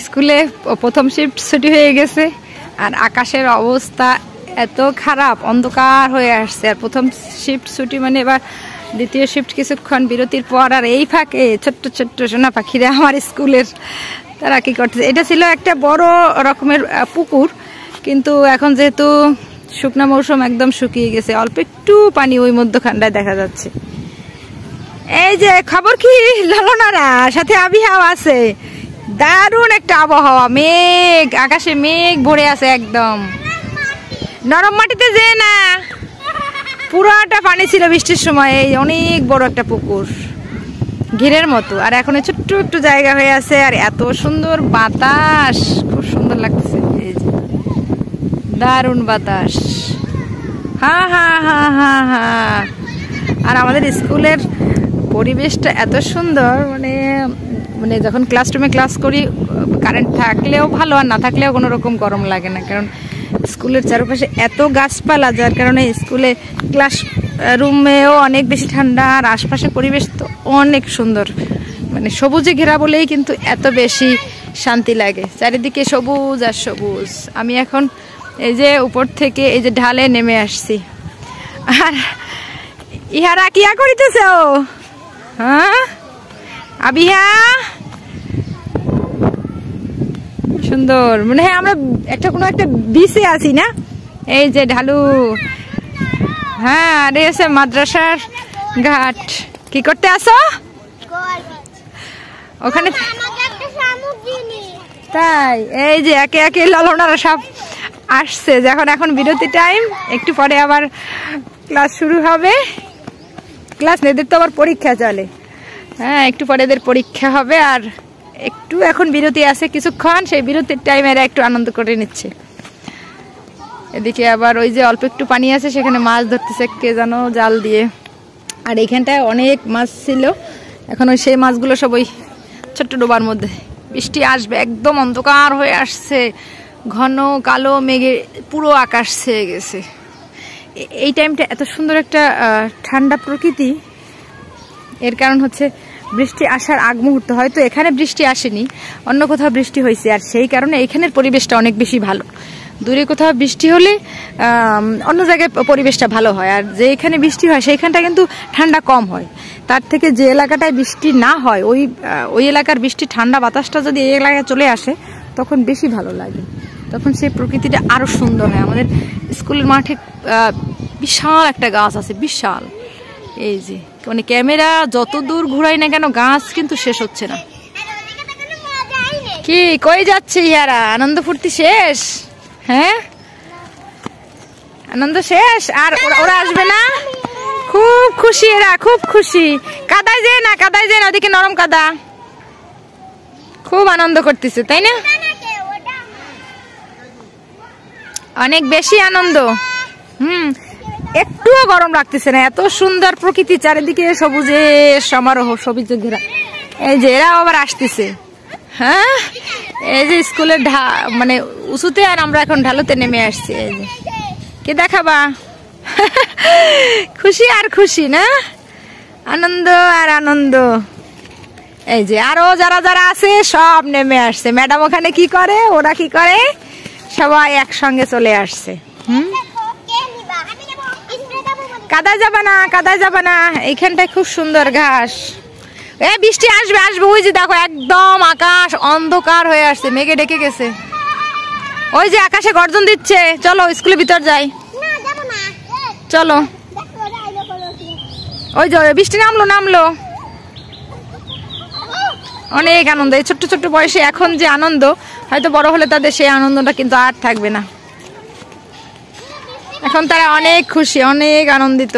স্কুলে প্রথম শিফট ছুটি হয়ে গেছে আর আকাশের অবস্থা এত খারাপ, অন্ধকার হয়ে আসছে। আর প্রথম শিফট ছুটি মানে এবার দ্বিতীয় শিফট কিছুক্ষণ বিরতির পর। আর এই ফাঁকে ছোট্ট ছোট্ট সোনা পাখিরা আমার স্কুলের তারা কি করতেছে। এটা ছিল একটা বড় রকমের পুকুর, কিন্তু এখন যেহেতু শুকনো মৌসুম একদম শুকিয়ে গেছে, অল্প একটু পানি ওই মধ্যখানটায় দেখা যাচ্ছে। এই যে খবর কি লালনারা, সাথে আবহাওয়া আছে, দারুণ একটা আবহাওয়া, মেঘ, আকাশে মেঘ ভরে আছে একদম। নরম মাটিতে যে না পুরোটা পানি ছিল বৃষ্টির সময়, এই অনেক বড় একটা পুকুর ঘিরের মতো। আর এখন ছোট্ট একটু জায়গা হয়ে আছে, আর এত সুন্দর বাতাস, খুব সুন্দর লাগছে। এই যে দারুণ বাতাস, হা হা হা হা হা। আর আমাদের স্কুলের পরিবেশটা এত সুন্দর, মানে মানে যখন ক্লাসরুমে ক্লাস করি কারেন্ট থাকলেও ভালো, আর না থাকলেও কোনো রকম গরম লাগে না, কারণ স্কুলের চারপাশে এত গাছপালা, যার কারণে স্কুলে ক্লাস রুমেও অনেক বেশি ঠান্ডা। আর আশপাশের পরিবেশ তো অনেক সুন্দর, মানে সবুজে ঘেরা বলেই কিন্তু এত বেশি শান্তি লাগে, চারিদিকে সবুজ আর সবুজ। আমি এখন এই যে উপর থেকে এই যে ঢালে নেমে আসছি। আর ইহারা কিয়া করিতেছ? হ্যাঁ আবিহা, সুন্দর মনে হয় আমরা একটা কোনো একটা বিচে আছি না? এই যে ঢালু, হ্যাঁ আরে আছে মাদ্রাসার ঘাট। কি করতে আসো ওখানে? তাই এই যে একে একে লালনারা সব আসছে। যখন এখন বিরতি টাইম, একটু পরে আবার ক্লাস শুরু হবে। ক্লাস এদের তো আবার পরীক্ষা চলে, হ্যাঁ একটু পরে এদের পরীক্ষা হবে। আর একটু এখন বিরতি আছে কিছুক্ষণ, সেই বিরতির টাইমে এরা একটু আনন্দ করে নিচ্ছে। এদিকে আবার ওই যে অল্প একটু পানি আছে, সেখানে মাছ ধরতেছে কে যেন জাল দিয়ে। আর এইখানটায় অনেক মাছ ছিল, এখন ওই সেই মাছগুলো সব ওই ছোট্ট ডোবার মধ্যে। বৃষ্টি আসবে, একদম অন্ধকার হয়ে আসছে, ঘন কালো মেঘে পুরো আকাশ ছেয়ে গেছে। এই টাইমটা এত সুন্দর একটা ঠান্ডা প্রকৃতি, এর কারণ হচ্ছে বৃষ্টি আসার আগ মুহূর্ত। হয়তো এখানে বৃষ্টি আসেনি, অন্য কোথাও বৃষ্টি হয়েছে, আর সেই কারণে এখানের পরিবেশটা অনেক বেশি ভালো। দূরে কোথাও বৃষ্টি হলে অন্য জায়গায় পরিবেশটা ভালো হয়, আর যে এখানে বৃষ্টি হয় সেইখানটা কিন্তু ঠান্ডা কম হয়। তার থেকে যে এলাকাটায় বৃষ্টি না হয়, ওই এলাকার বৃষ্টি ঠান্ডা বাতাসটা যদি এই এলাকায় চলে আসে, তখন বেশি ভালো লাগে, তখন সেই প্রকৃতিটা আরো সুন্দর হয়। আমাদের স্কুলের মাঠে বিশাল একটা গাছ আছে, বিশাল। এই যে মানে ক্যামেরা যত দূর ঘুরাই না কেন, গাছ কিন্তু শেষ হচ্ছে না। কি কই যাচ্ছে ইহারা? আনন্দ ফুর্তি শেষ? হ্যাঁ আনন্দ শেষ, আর ওরা আসবে না? খুব খুশি এরা, খুব খুশি। কাদায় যায় না, কাদায় যায় না, ওদিকে নরম কাদা, খুব আনন্দ করতেছে তাই না? অনেক বেশি আনন্দ। একটুও গরম লাগতেছে না, এত সুন্দর প্রকৃতি, চারিদিকে সবুজে সমারোহ, সবুজে ঘেরা। এই যে এরাও আবার আসতেছে, হ্যাঁ এই যে স্কুলের মানে উঁচুতে, আর আমরা এখন ঢালুতে নেমে আসছি। এই যে কি দেখাবা? খুশি আর খুশি না, আনন্দ আর আনন্দ। এই যে আরো যারা যারা আছে সব নেমে আসছে। ম্যাডাম ওখানে কি করে, ওরা কি করে, সবাই একসঙ্গে চলে আসছে। কাদায় যাবে না, কাদায় যাবে না, এইখানটায় খুব সুন্দর ঘাস। বৃষ্টি আসবে আসবে, ওই যে দেখো একদম আকাশ অন্ধকার হয়ে আসছে, মেঘে ডেকে গেছে। ওই যে আকাশে গর্জন দিচ্ছে। চলো স্কুলের ভিতর যাই, চলো। ওই যে বৃষ্টি নামলো নামলো, অনেক আনন্দ। এই ছোট্ট ছোট্ট বয়সে এখন যে আনন্দ, হয়তো বড় হলে তাদের সেই আনন্দটা কিন্তু আর থাকবে না। এখন তারা অনেক খুশি, অনেক আনন্দিত।